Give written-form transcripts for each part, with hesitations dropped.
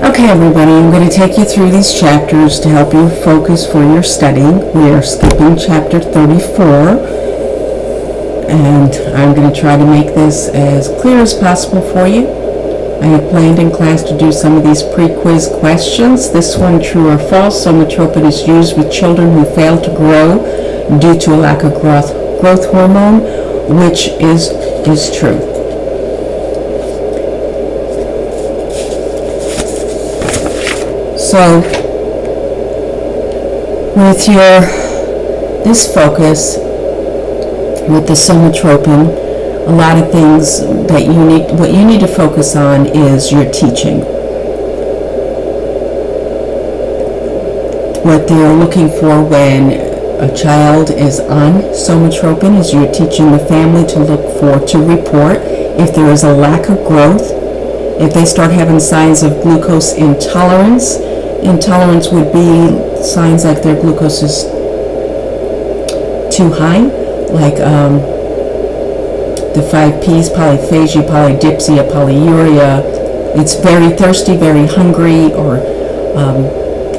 Okay, everybody, I'm going to take you through these chapters to help you focus for your studying. We are skipping chapter 34, and I'm going to try to make this as clear as possible for you. I have planned in class to do some of these pre-quiz questions. This one, true or false, somatropin is used with children who fail to grow due to a lack of growth hormone, which is true. So, with this focus, with the somatropin, a lot of things that what you need to focus on is your teaching. What they're looking for when a child is on somatropin is you're teaching the family to report if there is a lack of growth, if they start having signs of glucose intolerance. Intolerance would be signs like their glucose is too high, like the 5 Ps, polyphagia, polydipsia, polyuria. It's very thirsty, very hungry, or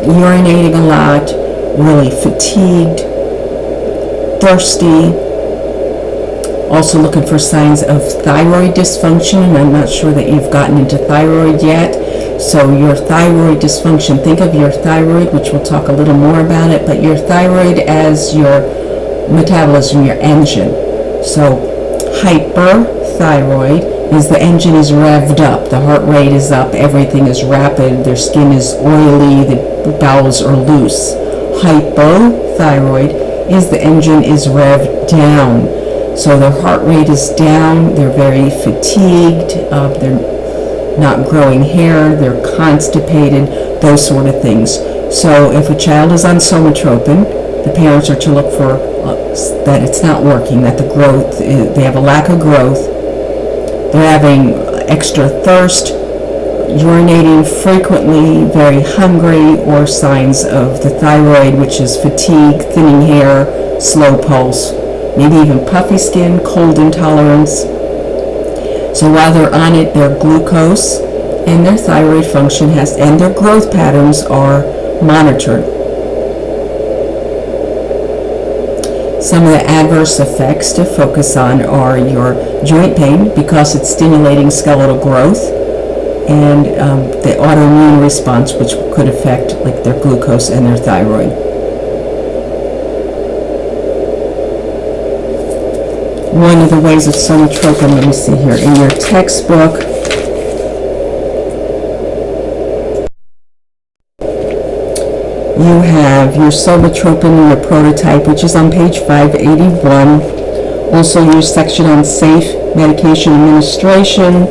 urinating a lot, really fatigued, thirsty. Also looking for signs of thyroid dysfunction, and I'm not sure that you've gotten into thyroid yet. So your thyroid dysfunction, think of your thyroid, which we'll talk a little more about it, but your thyroid as your metabolism, your engine. So hyperthyroid is the engine is revved up, the heart rate is up, everything is rapid, their skin is oily, the bowels are loose. Hypothyroid is the engine is revved down. So their heart rate is down, they're very fatigued, they're not growing hair, they're constipated, those sort of things. So if a child is on somatropin, the parents are to look for that it's not working, that the growth, they have a lack of growth, they're having extra thirst, urinating frequently, very hungry, or signs of the thyroid, which is fatigue, thinning hair, slow pulse, maybe even puffy skin, cold intolerance. So while they're on it, their glucose and their thyroid function and their growth patterns are monitored. Some of the adverse effects to focus on are your joint pain, because it's stimulating skeletal growth, and the autoimmune response, which could affect like their glucose and their thyroid. One of the ways of somatropin, let me see here, in your textbook, you have your somatropin, your prototype, which is on page 581. Also your section on safe medication administration,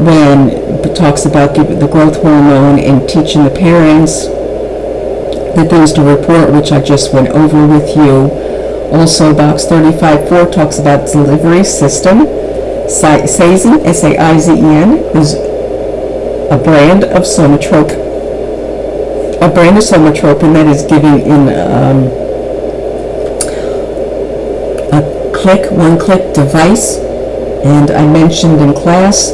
when it talks about the growth hormone and teaching the parents the things to report, which I just went over with you. Also, box 35.4 talks about delivery system. Saizen, S-A-I-Z-E-N, is a brand of somatropin. A brand of somatropin that is given in a one-click device. And I mentioned in class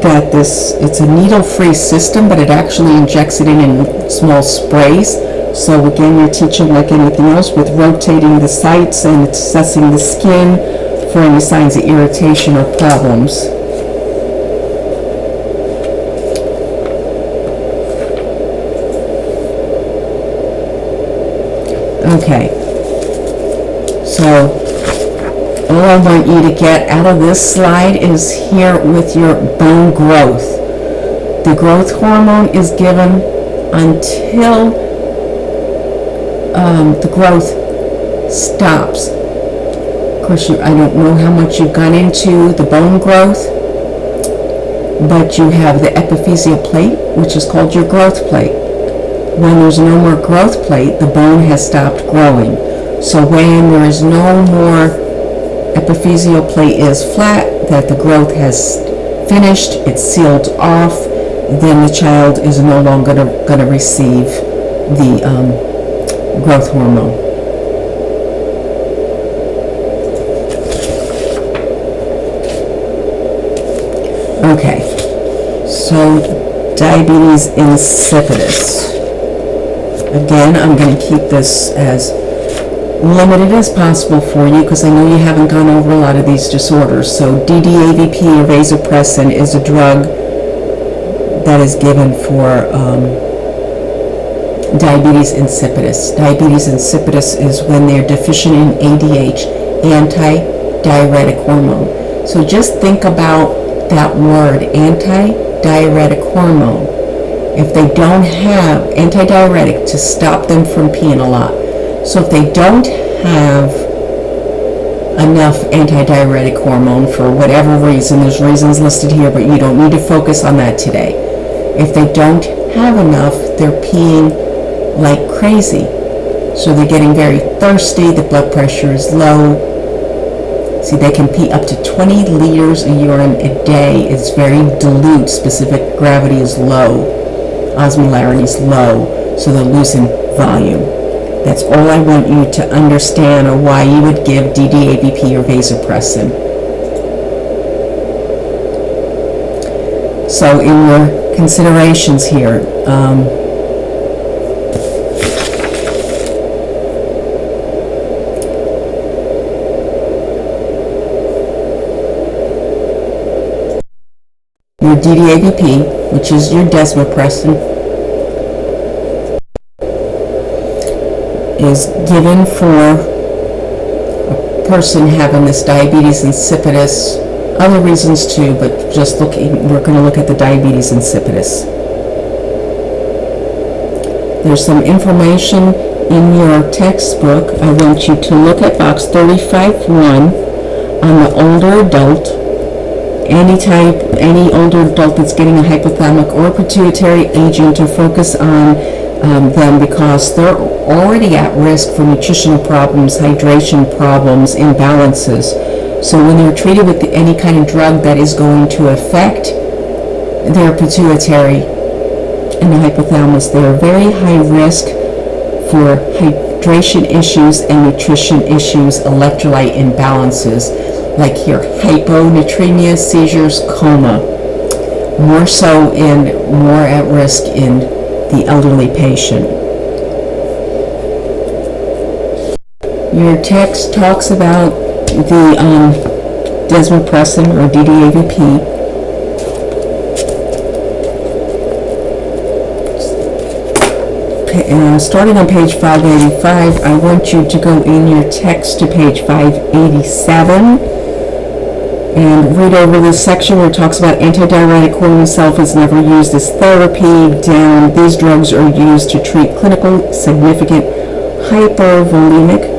that it's a needle-free system, but it actually injects it in small sprays. So again, you're teaching like anything else with rotating the sites and assessing the skin for any signs of irritation or problems. Okay, so all I want you to get out of this slide is here with your bone growth. The growth hormone is given until the growth stops. Of course, I don't know how much you've gone into the bone growth, but you have the epiphyseal plate, which is called your growth plate. When there's no more growth plate, the bone has stopped growing. So when there is no more epiphyseal plate is flat, that the growth has finished, it's sealed off, then the child is no longer going to receive the growth hormone. Okay, so diabetes insipidus. Again, I'm going to keep this as limited as possible for you because I know you haven't gone over a lot of these disorders. So DDAVP or vasopressin is a drug that is given for diabetes insipidus. Diabetes insipidus is when they're deficient in ADH, anti-diuretic hormone. So just think about that word, anti-diuretic hormone. If they don't have anti-diuretic to stop them from peeing a lot. So if they don't have enough anti-diuretic hormone for whatever reason, there's reasons listed here, but you don't need to focus on that today. If they don't have enough, they're peeing like crazy. So they're getting very thirsty, the blood pressure is low. See, they can pee up to 20 liters of urine a day. It's very dilute, specific gravity is low, osmolarity is low, so they're losing volume. That's all I want you to understand, or why you would give DDAVP or vasopressin. So in your considerations here, your DDAVP, which is your desmopressin, is given for a person having this diabetes insipidus. Other reasons too, but just looking, we're going to look at the diabetes insipidus. There's some information in your textbook. I want you to look at box 35-1 on the older adult. Any older adult that's getting a hypothalamic or pituitary agent, to focus on them because they're already at risk for nutritional problems, hydration problems, imbalances. So when they're treated with any kind of drug that is going to affect their pituitary and the hypothalamus, they're very high risk for hydration issues and nutrition issues, electrolyte imbalances, like here, hyponatremia, seizures, coma. More so and more at risk in the elderly patient. Your text talks about the desmopressin or DDAVP. Starting on page 585, I want you to go in your text to page 587 and read over this section where it talks about antidiuretic hormone itself is never used as therapy. Down, these drugs are used to treat clinical significant hypovolemic,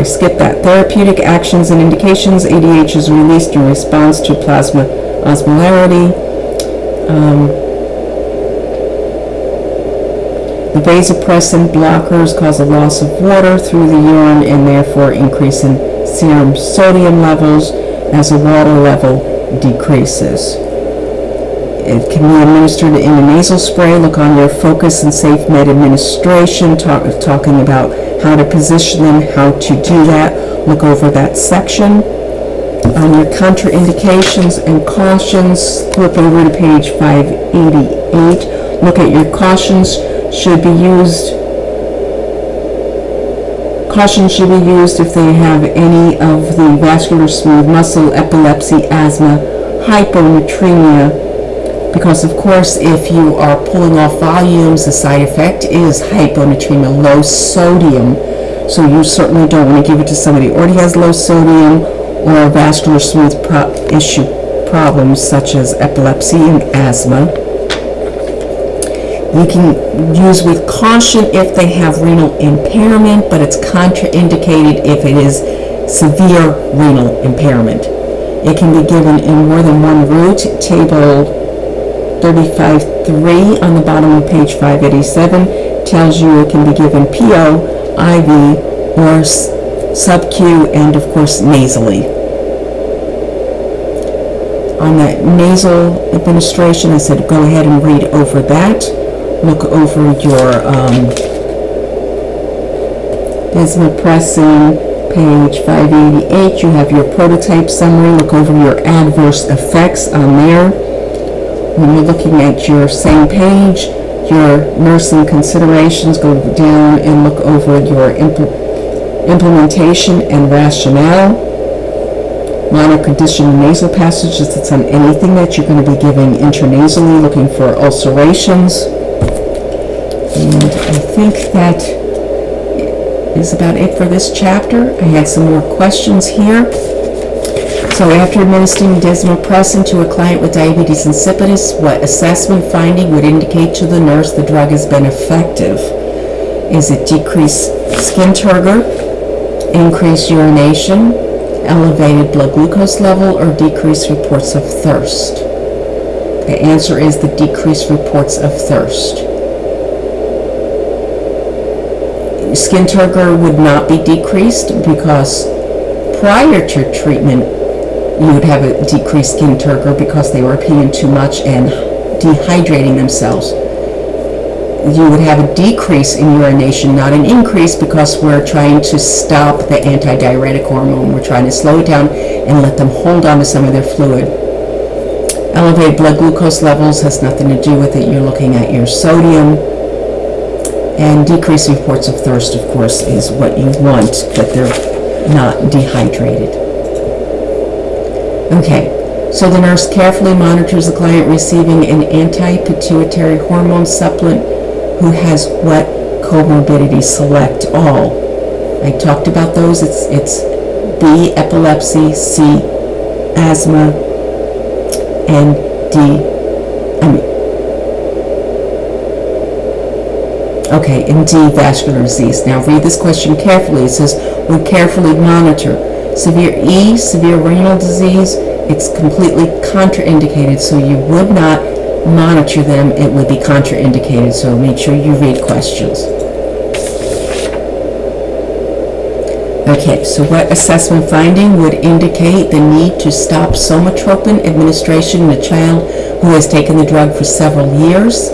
skip that. Therapeutic actions and indications. ADH is released in response to plasma osmolarity. The vasopressin blockers cause a loss of water through the urine and therefore increase in serum sodium levels as the water level decreases. It can be administered in a nasal spray. Look on your Focus and Safe Med administration, talking about how to position them, how to do that. Look over that section. On your contraindications and cautions, flip over to page 588. Look at your cautions. Caution should be used if they have any of the vascular smooth muscle, epilepsy, asthma, hyponatremia, because of course if you are pulling off volumes, the side effect is hyponatremia, low sodium. So you certainly don't want to give it to somebody who already has low sodium or vascular smooth problems such as epilepsy and asthma. You can use with caution if they have renal impairment, but it's contraindicated if it is severe renal impairment. It can be given in more than one route. Table 35.3 on the bottom of page 587 tells you it can be given PO, IV, or sub-Q, and of course nasally. On that nasal administration, I said go ahead and read over that. Look over your desmopressin, Page 588, you have your prototype summary. Look over your adverse effects on there. When you're looking at your same page, your nursing considerations, go down and look over your implementation and rationale. Minor condition nasal passages, it's on anything that you're going to be giving intranasally, looking for ulcerations. And I think that is about it for this chapter. I had some more questions here. So after administering desmopressin to a client with diabetes insipidus, what assessment finding would indicate to the nurse the drug has been effective? Is it decreased skin turgor, increased urination, elevated blood glucose level, or decreased reports of thirst? The answer is the decreased reports of thirst. Skin turgor would not be decreased because prior to treatment you would have a decreased skin turgor because they were peeing too much and dehydrating themselves. You would have a decrease in urination, not an increase, because we're trying to stop the antidiuretic hormone. We're trying to slow it down and let them hold on to some of their fluid. Elevated blood glucose levels has nothing to do with it. You're looking at your sodium. And decreased reports of thirst, of course, is what you want, that they're not dehydrated. Okay, so the nurse carefully monitors the client receiving an anti-pituitary hormone supplement who has what comorbidity? Select all. I talked about those. It's B, epilepsy, C, asthma, and and D, vascular disease. Now read this question carefully. It says, would carefully monitor. Severe E, severe renal disease, it's completely contraindicated, so you would not monitor them. It would be contraindicated, so make sure you read questions. Okay, so what assessment finding would indicate the need to stop somatropin administration in a child who has taken the drug for several years?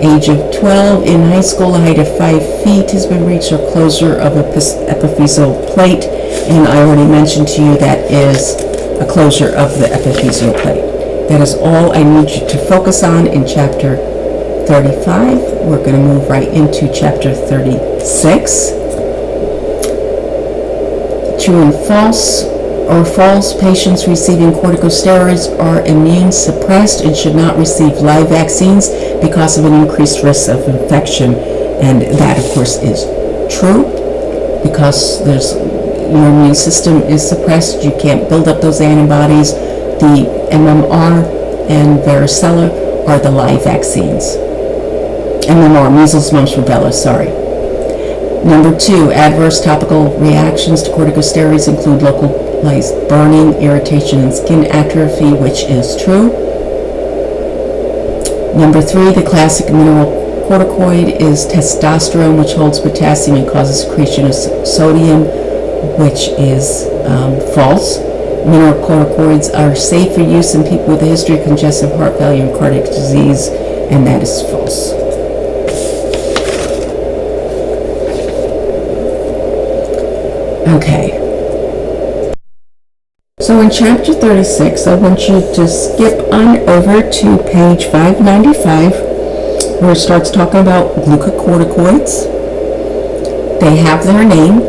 Age of 12, in high school, a height of 5 feet has been reached, or closure of epiphyseal plate, and I already mentioned to you that is a closure of the epiphyseal plate. That is all I need you to focus on in chapter 35. We're going to move right into chapter 36. True and false. Or false, patients receiving corticosteroids are immune suppressed and should not receive live vaccines because of an increased risk of infection. And that, of course, is true, because your immune system is suppressed. You can't build up those antibodies. The MMR and varicella are the live vaccines. MMR, measles, mumps, rubella, sorry. Number 2, adverse topical reactions to corticosteroids include localized burning, irritation, and skin atrophy, which is true. Number 3, the classic mineralocorticoid is testosterone, which holds potassium and causes secretion of sodium, which is false. Mineralocorticoids are safe for use in people with a history of congestive heart failure and cardiac disease, and that is false. Okay. So in chapter 36, I want you to skip on over to page 595, where it starts talking about glucocorticoids. They have their name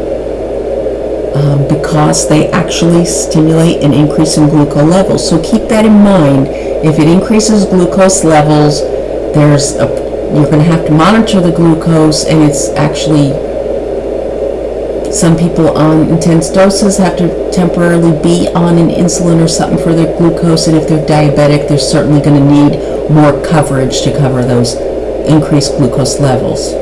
because they actually stimulate an increase in glucose levels. So keep that in mind. If it increases glucose levels, you're going to have to monitor the glucose, and it's actually, some people on intense doses have to temporarily be on an insulin or something for their glucose, and if they're diabetic, they're certainly going to need more coverage to cover those increased glucose levels.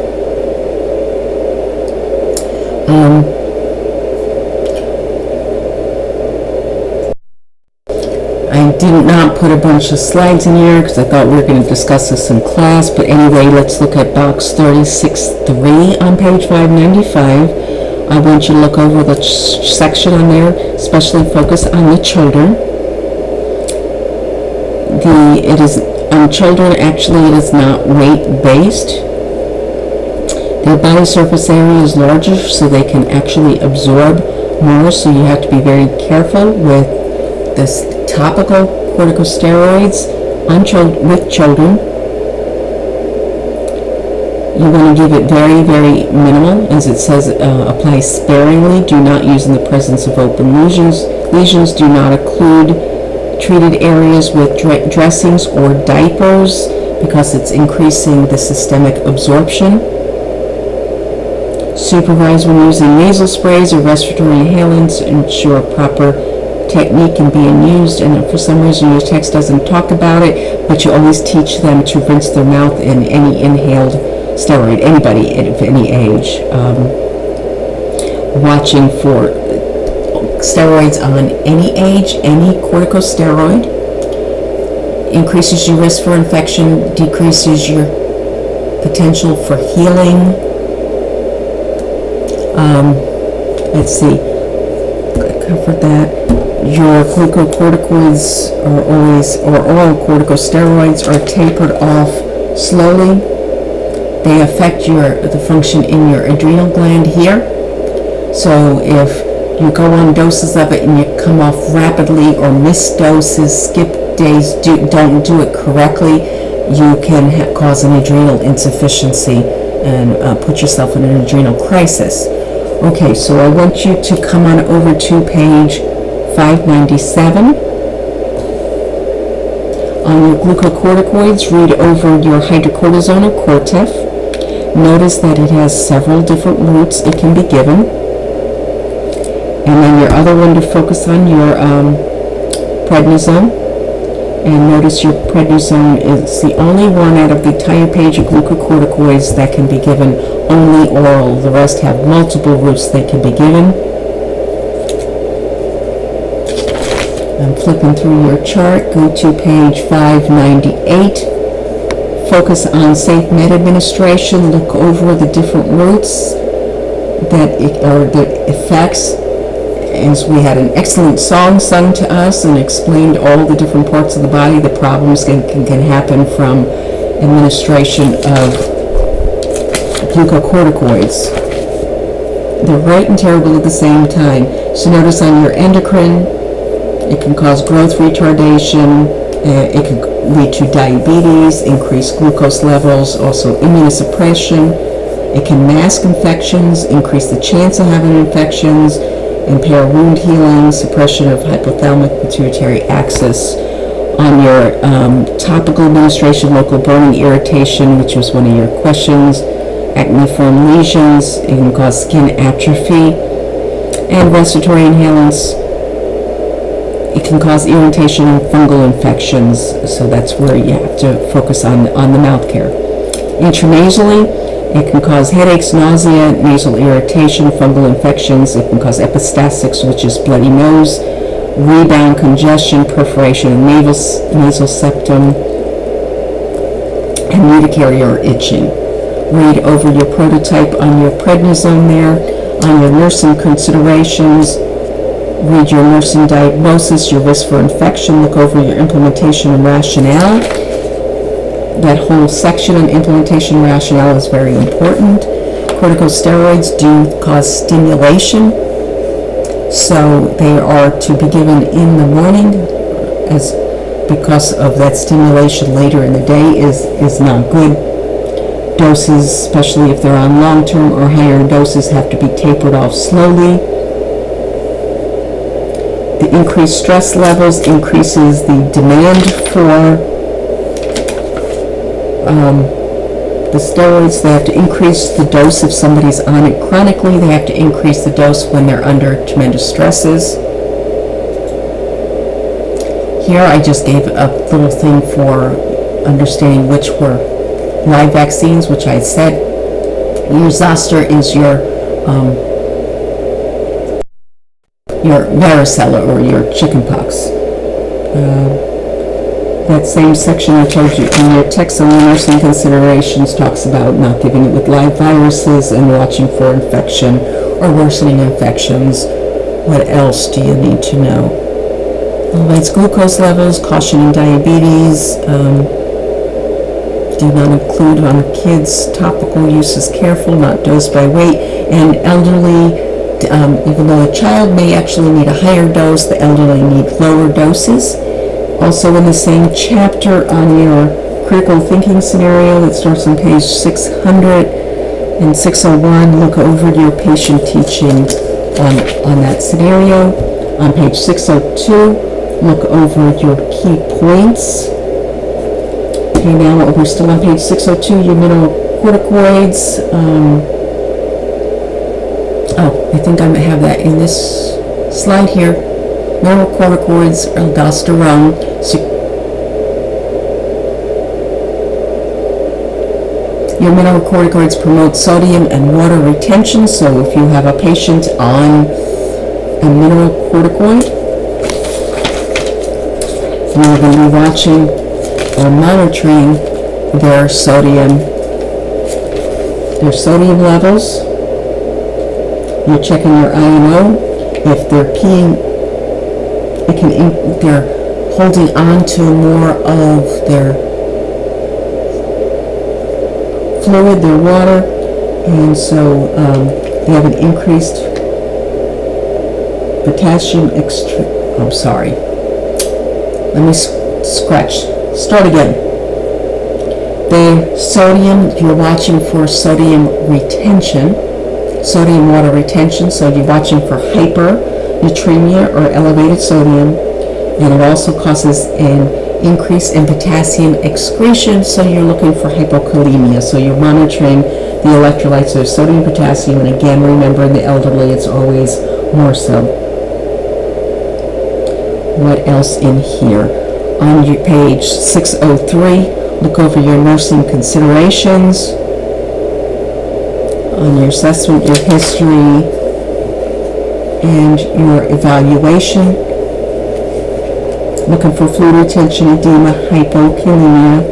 I did not put a bunch of slides in here because I thought we were going to discuss this in class, but anyway, let's look at box 36.3 on page 595. I want you to look over the section on there, especially focus on the children. It is on children, actually it is not weight based. Their body surface area is larger, so they can actually absorb more, so you have to be very careful with this topical corticosteroids with children. You want to give it very, very minimal, as it says, apply sparingly. Do not use in the presence of open lesions. Lesions do not occlude treated areas with dressings or diapers because it's increasing the systemic absorption. Supervise when using nasal sprays or respiratory inhalants to ensure proper technique in being used. And for some reason your text doesn't talk about it, but you always teach them to rinse their mouth in any inhaled steroid, anybody of any age. Watching for steroids on any age, any corticosteroid increases your risk for infection, decreases your potential for healing. Let's see, I covered that. Your glucocorticoids or oral corticosteroids are tapered off slowly. They affect the function in your adrenal gland here. So if you go on doses of it and you come off rapidly or miss doses, skip days, don't do it correctly, you can cause an adrenal insufficiency and put yourself in an adrenal crisis. Okay, so I want you to come on over to page 597. On your glucocorticoids, read over your hydrocortisone or Cortef. Notice that it has several different routes it can be given. And then your other one to focus on, your prednisone. And notice your prednisone is the only one out of the entire page of glucocorticoids that can be given only oral. The rest have multiple routes they can be given. I'm flipping through your chart. Go to page 598. Focus on safe med administration. Look over the different routes or the effects. As we had an excellent song sung to us and explained all the different parts of the body, the problems can happen from administration of glucocorticoids. They're right and terrible at the same time. So notice on your endocrine, it can cause growth retardation, it can lead to diabetes, increased glucose levels, also immunosuppression. It can mask infections, increase the chance of having infections, impair wound healing, suppression of hypothalamic pituitary axis. On your topical administration, local burning irritation, which was one of your questions, acneiform lesions, it can cause skin atrophy, and respiratory inhalants, it can cause irritation and fungal infections, so that's where you have to focus on the mouth care. Intranasally, it can cause headaches, nausea, nasal irritation, fungal infections. It can cause epistaxis, which is bloody nose, rebound, congestion, perforation of nasal septum, and urticaria or itching. Read over your prototype on your prednisone there. On your nursing considerations, read your nursing diagnosis, your risk for infection, look over your implementation and rationale. That whole section on implementation rationale is very important. Corticosteroids do cause stimulation, so they are to be given in the morning, because of that stimulation later in the day is not good. Doses, especially if they're on long-term or higher doses, have to be tapered off slowly. The increased stress levels increases the demand for the steroids. They have to increase the dose if somebody's on it chronically. They have to increase the dose when they're under tremendous stresses. Here I just gave a little thing for understanding which were live vaccines, which I said. Your zoster is your varicella or your chickenpox. That same section I told you in your text on the nursing considerations talks about not giving it with live viruses and watching for infection or worsening infections. What else do you need to know? Elevates glucose levels, cautioning diabetes, do not include on kids. Topical use is careful, not dose by weight. And elderly, even though a child may actually need a higher dose, the elderly need lower doses. Also in the same chapter on your critical thinking scenario that starts on page 600 and 601, look over your patient teaching on that scenario. On page 602, look over your key points. Okay, now we're still on page 602, your mineralocorticoids. I think I might have that in this slide here. Mineralocorticoids, aldosterone. Your mineralocorticoids promote sodium and water retention, so if you have a patient on a mineralocorticoid, you're going to be watching or monitoring their sodium levels. You're checking your INO. If they're peeing, they're holding on to more of their fluid, their water, and so they have an increased potassium let me start again. The sodium, you're watching for sodium retention, sodium water retention, so you're watching for hypernatremia or elevated sodium, and it also causes an increase in potassium excretion, so you're looking for hypokalemia, so you're monitoring the electrolytes of sodium, potassium, and again, remember in the elderly it's always more so. What else in here? On your page 603, look over your nursing considerations. On your assessment, your history, and your evaluation. Looking for fluid retention, edema, hypokalemia,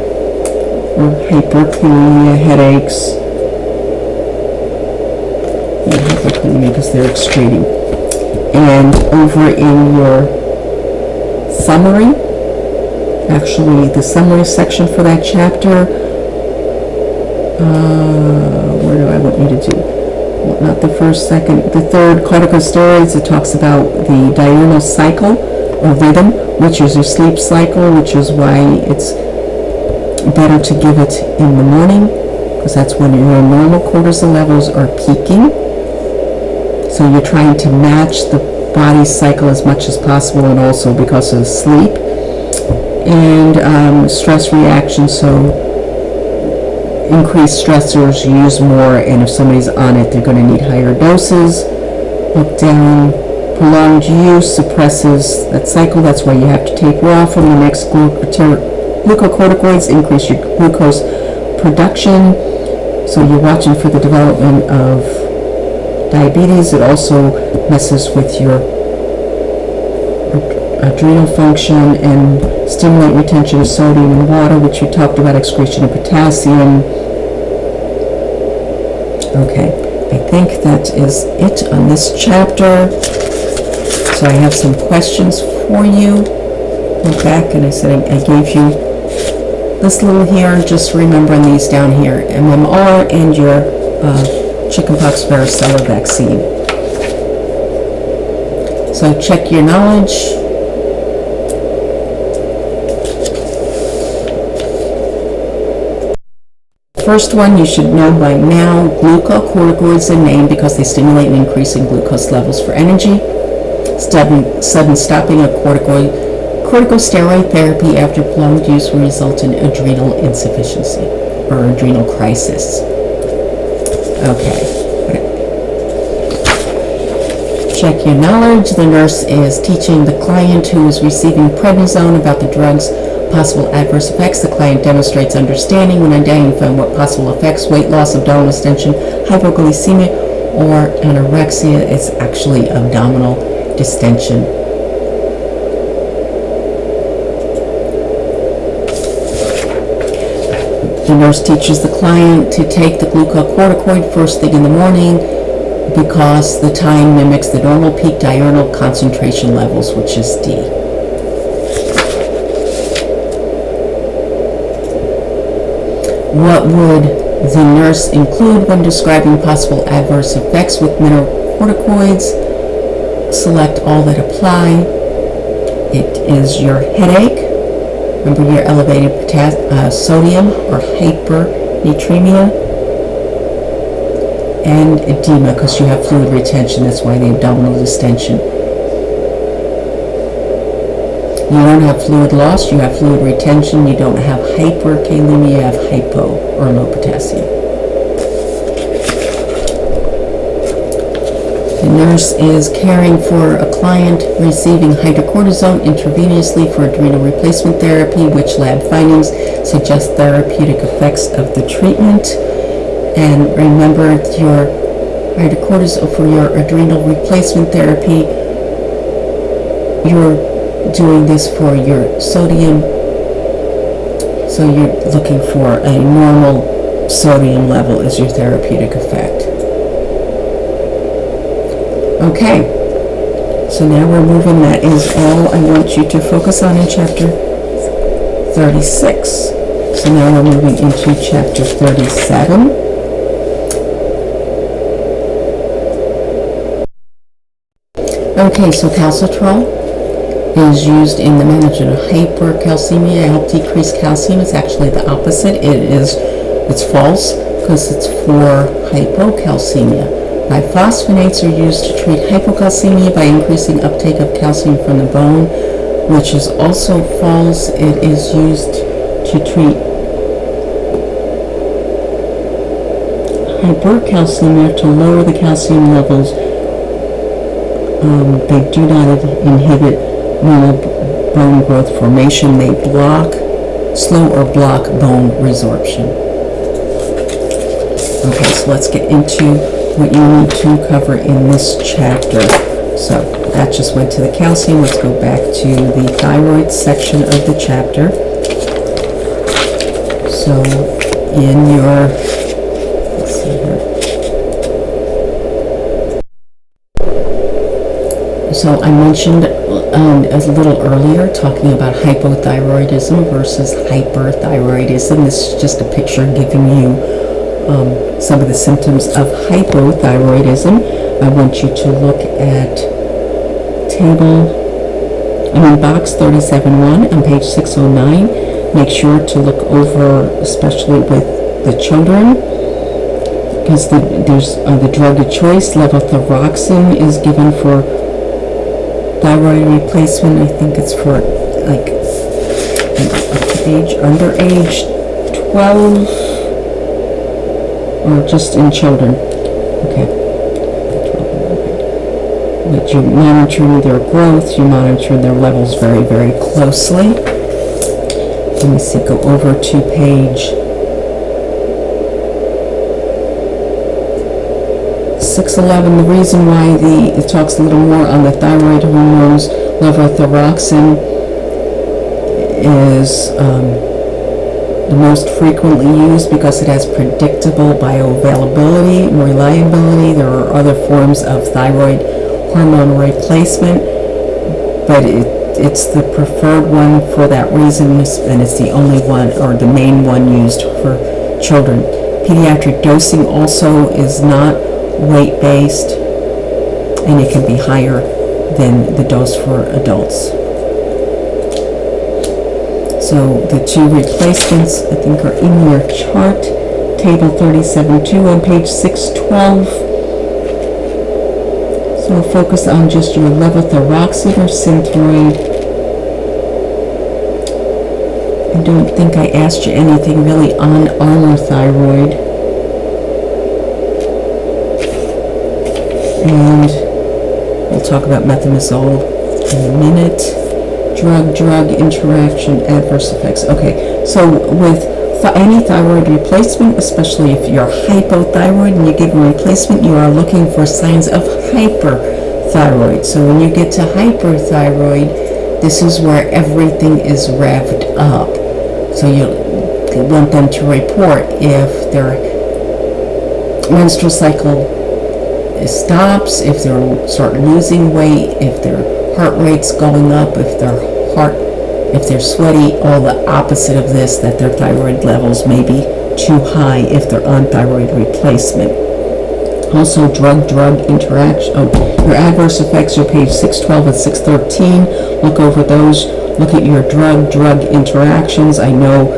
or hyperkalemia, headaches. Yeah, hypokalemia because they're excreting. And over in your summary, actually the summary section for that chapter, where do I want you to do? Well, not the first, second, the third, corticosteroids, it talks about the diurnal cycle or rhythm, which is your sleep cycle, which is why it's better to give it in the morning, because that's when your normal cortisol levels are peaking. So you're trying to match the body's cycle as much as possible, and also because of sleep. And stress reaction, so increased stressors, you use more, and if somebody's on it, they're going to need higher doses. Look down. Prolonged use suppresses that cycle. That's why you have to taper off from the next glucocorticoids, increase your glucose production. So you're watching for the development of diabetes. It also messes with your adrenal function and stimulate retention of sodium and water, which we talked about, excretion of potassium. Okay, I think that is it on this chapter. So I have some questions for you. Look back, and I said I gave you this little here, just remembering these down here, MMR and your chickenpox varicella vaccine. So check your knowledge. First one you should know by now, glucocorticoids are named because they stimulate an increase in glucose levels for energy. Sudden stopping of corticosteroid therapy after prolonged use will result in adrenal insufficiency or adrenal crisis. Okay. Check your knowledge. The nurse is teaching the client who is receiving prednisone about the drug's possible adverse effects. The client demonstrates understanding when identifying what possible effects: weight loss, abdominal distension, hypoglycemia, or anorexia. It's actually abdominal distension. The nurse teaches the client to take the glucocorticoid first thing in the morning because the time mimics the normal peak diurnal concentration levels, which is D. What would the nurse include when describing possible adverse effects with mineralocorticoids? Select all that apply. It is your headache. Remember your elevated sodium or hypernatremia, and edema because you have fluid retention. That's why the abdominal distension. You don't have fluid loss, you have fluid retention. You don't have hyperkalemia, you have hypo or low potassium. The nurse is caring for a client receiving hydrocortisone intravenously for adrenal replacement therapy. Which lab findings suggest therapeutic effects of the treatment? And remember, your hydrocortisone for your adrenal replacement therapy, you're doing this for your sodium, so you're looking for a normal sodium level as your therapeutic effect. Okay, so now we're moving. That is all I want you to focus on in chapter 36. So now we're moving into chapter 37. Okay, so calcitrol is used in the management of hypercalcemia. Help decrease calcium. It's actually the opposite. It's false because it's for hypocalcemia. Biphosphonates are used to treat hypocalcemia by increasing uptake of calcium from the bone, which is also false. It is used to treat hypercalcemia to lower the calcium levels. They do not inhibit normal bone growth formation. They slow or block bone resorption. Okay, so let's get into what you need to cover in this chapter. So that just went to the calcium. Let's go back to the thyroid section of the chapter. So in your, let's see here. So I mentioned a little earlier talking about hypothyroidism versus hyperthyroidism. This is just a picture giving you some of the symptoms of hypothyroidism. I want you to look at box 37.1 on page 609. Make sure to look over, especially with the children, because there's the drug of choice. Levothyroxine is given for thyroid replacement. I think it's for like under age 12. Or just in children. Okay. But you're monitoring their growth, you monitor their levels very, very closely. Let me see, go over to page 611. The reason why it talks a little more on the thyroid hormones, levothyroxine is the most frequently used because it has predictable bioavailability and reliability. There are other forms of thyroid hormone replacement, but it's the preferred one for that reason, and it's the only one or the main one used for children. Pediatric dosing also is not weight-based, and it can be higher than the dose for adults. So the two replacements, I think, are in your chart, table 37.2 on page 612. So focus on just your levothyroxine or Synthroid. I don't think I asked you anything really on Armour-Thyroid. And we'll talk about methimazole in a minute. Drug interaction, adverse effects. Okay, so with any thyroid replacement, especially if you're hypothyroid and you give a replacement, you are looking for signs of hyperthyroid. So when you get to hyperthyroid, this is where everything is revved up. So you want them to report if their menstrual cycle stops, if they start losing weight, if their heart rate's going up, if their heart If they're sweaty, all the opposite of this, that their thyroid levels may be too high if they're on thyroid replacement. Also, drug-drug interaction. Your adverse effects are page 612 and 613. Look over those. Look at your drug-drug interactions. I know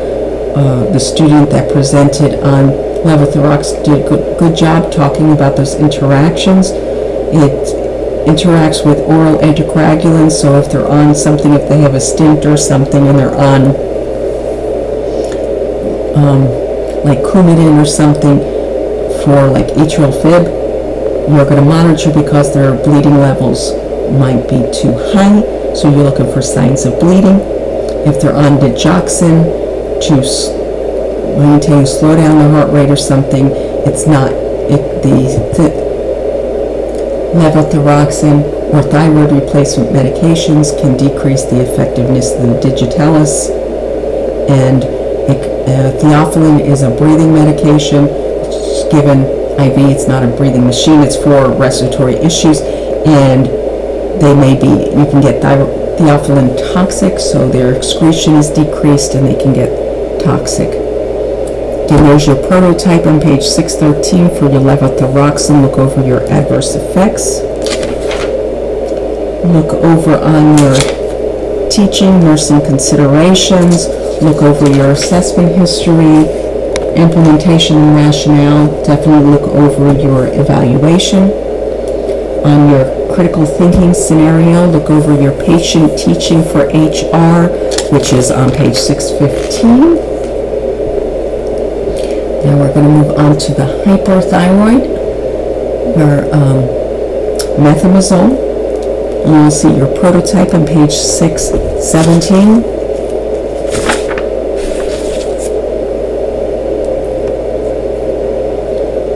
the student that presented on levothyroxine did a good job talking about those interactions. It interacts with oral anticoagulants, so if they're on something, if they have a stint or something and they're on like Coumadin or something for like atrial fib, you're going to monitor because their bleeding levels might be too high, so you're looking for signs of bleeding. If they're on digoxin to maintain, slow down the heart rate or something, it's not, the levothyroxine or thyroid replacement medications can decrease the effectiveness of the digitalis, and theophylline is a breathing medication. It's given IV. It's not a breathing machine. It's for respiratory issues, and you can get theophylline toxic, so their excretion is decreased and they can get toxic. Again, there's your prototype on page 613 for your levothyroxine. Look over your adverse effects. Look over on your teaching, nursing considerations. Look over your assessment history, implementation and rationale. Definitely look over your evaluation. On your critical thinking scenario, look over your patient teaching for HR, which is on page 615. Now we're going to move on to the hyperthyroid, your methimazole. And you'll see your prototype on page 617.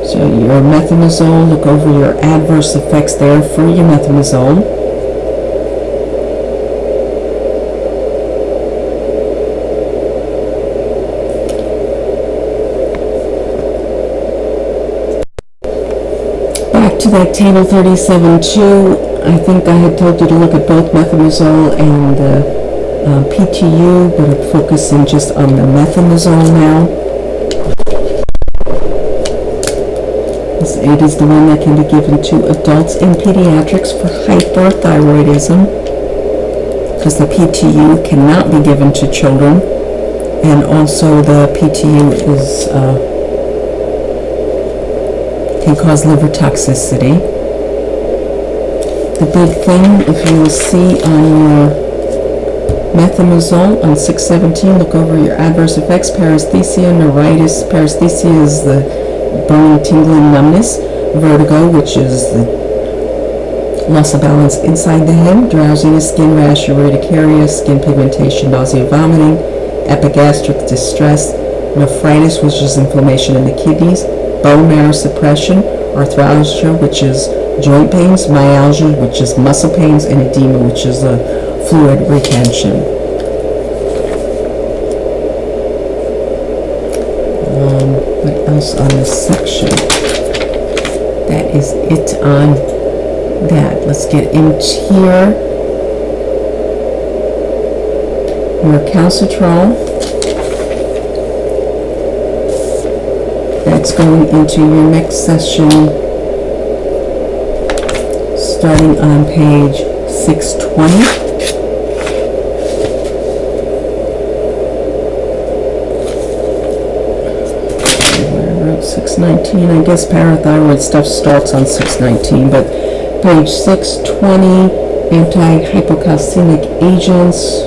So your methimazole, look over your adverse effects there for your methimazole. Back to that table 37.2, I think I had told you to look at both methimazole and PTU, but I'm focusing just on the methimazole now. It is the one that can be given to adults and pediatrics for hyperthyroidism, because the PTU cannot be given to children, and also the PTU is can cause liver toxicity. The big thing, if you will see on your methimazole on 617, look over your adverse effects: paresthesia, neuritis. Paresthesia is the burning, tingling, numbness. Vertigo, which is the loss of balance inside the head. Drowsiness, skin rash, urticaria, skin pigmentation, nausea, vomiting. Epigastric distress. Nephritis, which is inflammation in the kidneys. Bone marrow suppression. Arthralgia, which is joint pains. Myalgia, which is muscle pains. And edema, which is a fluid retention. What else on this section? That is it on that. Let's get into here. Your calcitrol. That's going into your next session, starting on page 620. 619, I guess parathyroid stuff starts on 619, but page 620, anti-hypocalcemic agents.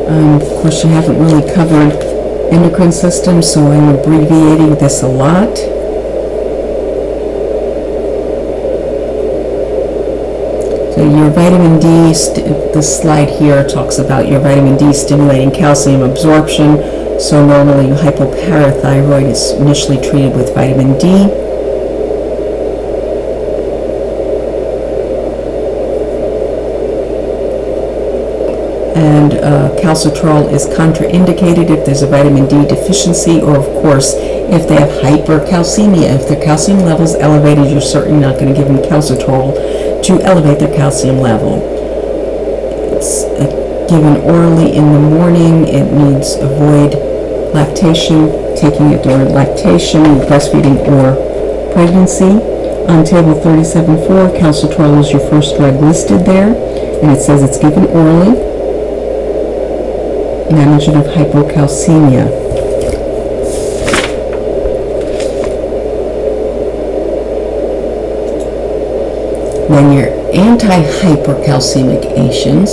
Of course, you haven't really covered endocrine system, so I'm abbreviating this a lot. So your vitamin D, this slide here talks about your vitamin D stimulating calcium absorption. So normally hypoparathyroid is initially treated with vitamin D. And calcitrol is contraindicated if there's a vitamin D deficiency, or of course if they have hypercalcemia. If their calcium level is elevated, you're certainly not going to give them calcitrol to elevate their calcium level. given orally in the morning. It needs avoid lactation, taking it during lactation, breastfeeding, or pregnancy. On table 37.4, calcitriol is your first drug listed there, and it says it's given orally. Management of hypocalcemia. Then your anti-hypercalcemic agents.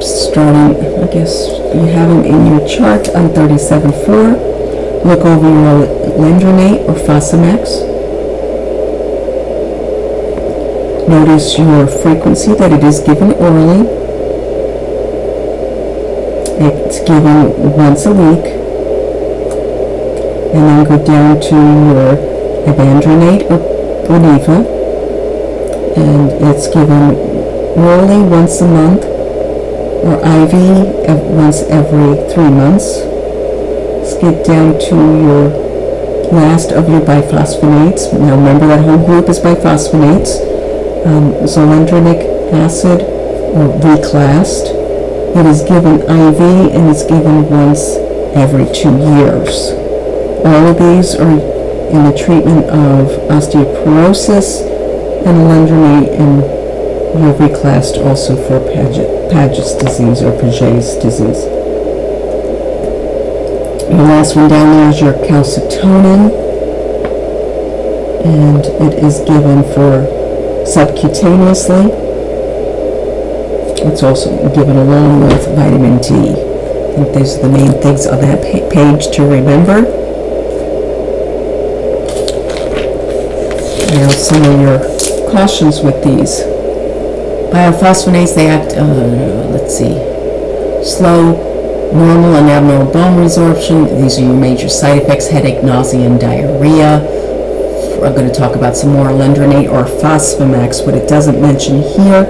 Starting, I guess you have them in your chart on 37.4. Look over your Lendronate or Fosamax. Notice your frequency, that it is given orally. It's given once a week. And then go down to your Evandronate or Boniva. And it's given orally once a month, or IV once every 3 months. Let's get down to your last of your biphosphonates. Now remember that whole group is biphosphonates. Zoledronic acid, or reclassed. It is given IV and it's given once every 2 years. All of these are in the treatment of osteoporosis, and alendronate and reclassed also for Paget's disease or Paget's disease. The last one down there is your calcitonin, and it is given for subcutaneously. It's also given along with vitamin D. I think those are the main things on that page to remember. Now some of your cautions with these. Biophosphonates, they act, slow, normal, and abnormal bone resorption. These are your major side effects: headache, nausea, and diarrhea. I'm going to talk about some more alendronate or Fosamax. What it doesn't mention here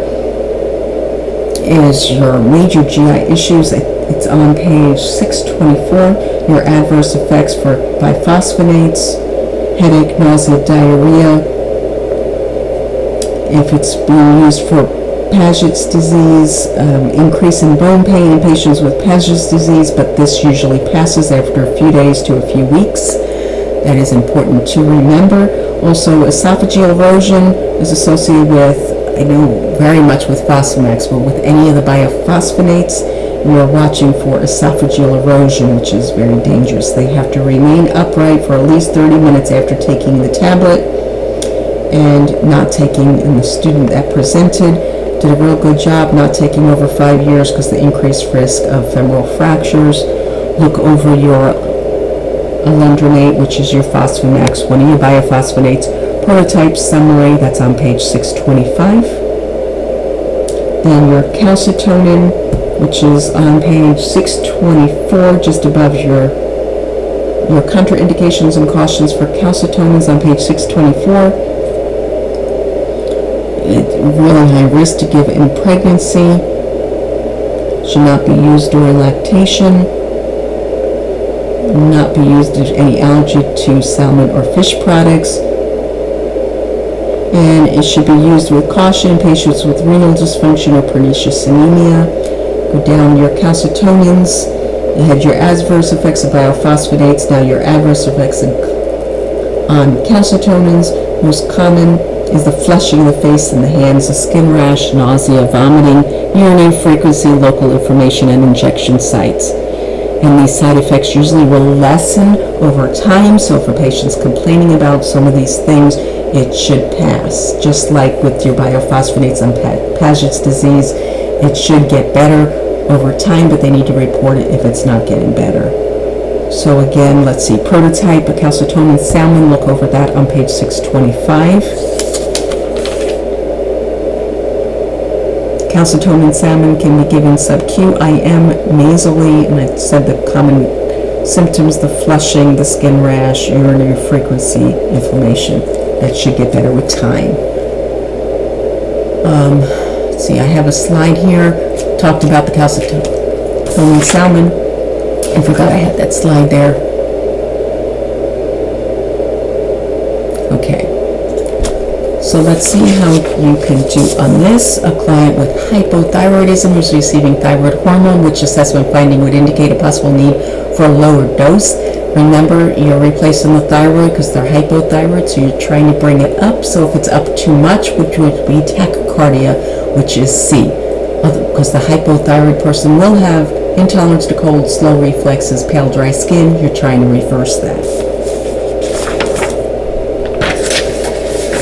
is your major GI issues. It's on page 624. Your adverse effects for biphosphonates: headache, nausea, diarrhea. If it's being used for Paget's disease, increase in bone pain in patients with Paget's disease, but this usually passes after a few days to a few weeks. That is important to remember. Also, esophageal erosion is associated with, I know very much with Fosamax, but with any of the biophosphonates, we are watching for esophageal erosion, which is very dangerous. They have to remain upright for at least 30 minutes after taking the tablet and not taking, and the student that presented did a real good job not taking over 5 years because the increased risk of femoral fractures. Look over your alendronate, which is your Fosamax, one of your biophosphonates, prototype summary, that's on page 625. Then your calcitonin, which is on page 624, just above your contraindications and cautions for calcitonins on page 624. It's really high risk to give in pregnancy. Should not be used during lactation. Not be used if any allergy to salmon or fish products. And it should be used with caution in patients with renal dysfunction or pernicious anemia. Go down your calcitonins. You had your adverse effects of biophosphonates. Now your adverse effects on calcitonins. Most common is the flushing of the face and the hands, a skin rash, nausea, vomiting, urinary frequency, local inflammation, and injection sites. And these side effects usually will lessen over time, so for patients complaining about some of these things, it should pass. Just like with your biophosphonates on Paget's disease, it should get better over time, but they need to report it if it's not getting better. So again, let's see, prototype, a calcitonin salmon, look over that on page 625. Calcitonin salmon can be given sub-Q, IM, nasally, and I said the common symptoms, the flushing, the skin rash, urinary frequency, inflammation. That should get better with time. Let's see, I have a slide here, talked about the calcitonin salmon. I forgot I had that slide there. Okay. So let's see how you can do on this. A client with hypothyroidism is receiving thyroid hormone, which assessment finding would indicate a possible need for a lower dose. Remember, you're replacing the thyroid because they're hypothyroid, so you're trying to bring it up. So if it's up too much, which would be tachycardia, which is C. Because the hypothyroid person will have intolerance to cold, slow reflexes, pale, dry skin. You're trying to reverse that.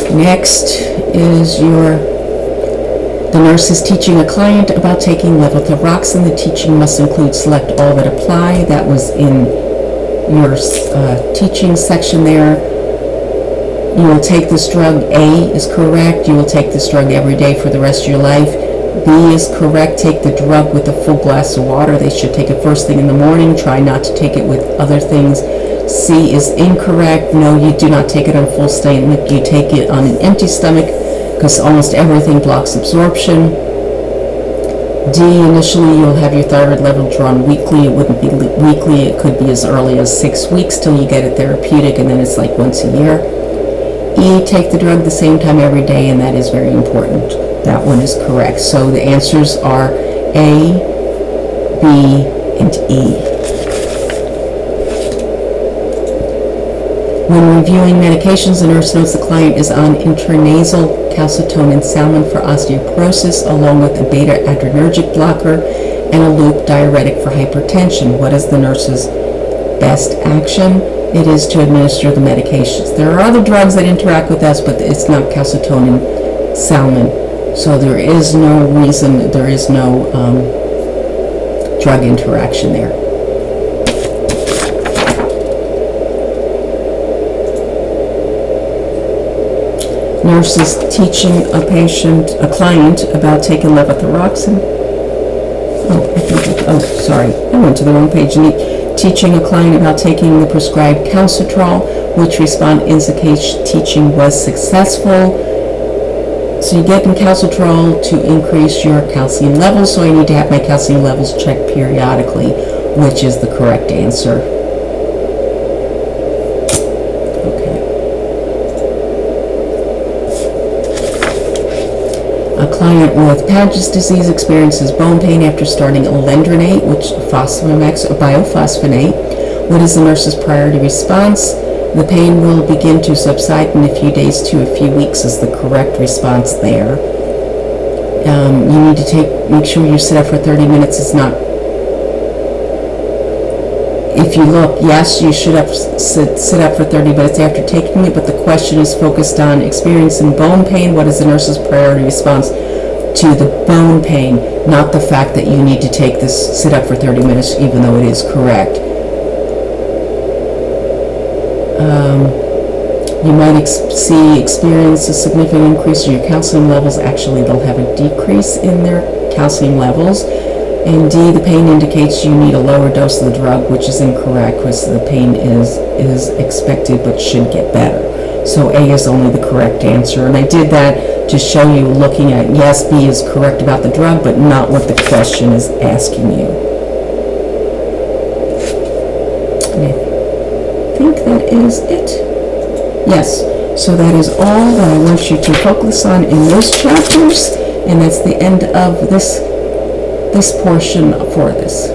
Next is the nurse is teaching a client about taking levothyroxine. The teaching must include select all that apply. That was in your teaching section there. You will take this drug. A is correct. You will take this drug every day for the rest of your life. B is correct. Take the drug with a full glass of water. They should take it first thing in the morning. Try not to take it with other things. C is incorrect. No, you do not take it on full stomach. You take it on an empty stomach because almost everything blocks absorption. D, initially you'll have your thyroid level drawn weekly. It wouldn't be weekly. It could be as early as 6 weeks till you get it therapeutic, and then it's like once a year. E, take the drug the same time every day, and that is very important. That one is correct. So the answers are A, B, and E. When reviewing medications, the nurse notes the client is on intranasal calcitonin salmon for osteoporosis, along with a beta-adrenergic blocker and a loop diuretic for hypertension. What is the nurse's best action? It is to administer the medications. There are other drugs that interact with us, but it's not calcitonin salmon. So there is no reason, there is no drug interaction there. Nurse is teaching a client about taking levothyroxine. Sorry, I went to the wrong page. Teaching a client about taking the prescribed calcitrol, which response indicates teaching was successful. So you get in calcitrol to increase your calcium levels, so I need to have my calcium levels checked periodically, which is the correct answer. A client with Paget's disease experiences bone pain after starting alendronate, which Fosamax or biphosphonate. What is the nurse's priority response? The pain will begin to subside in a few days to a few weeks is the correct response there. You need to make sure you sit up for 30 minutes. It's not, if you look, yes, you should sit up for 30 minutes after taking it, but the question is focused on experiencing bone pain. What is the nurse's priority response to the bone pain, not the fact that you need to take this, sit up for 30 minutes, even though it is correct. You might experience a significant increase in your calcium levels. Actually, they'll have a decrease in their calcium levels. And D, the pain indicates you need a lower dose of the drug, which is incorrect because the pain is expected but should get better. So A is only the correct answer. And I did that to show you, looking at, yes, B is correct about the drug, but not what the question is asking you. And I think that is it. Yes, so that is all that I want you to focus on in those chapters, and that's the end of this portion for this.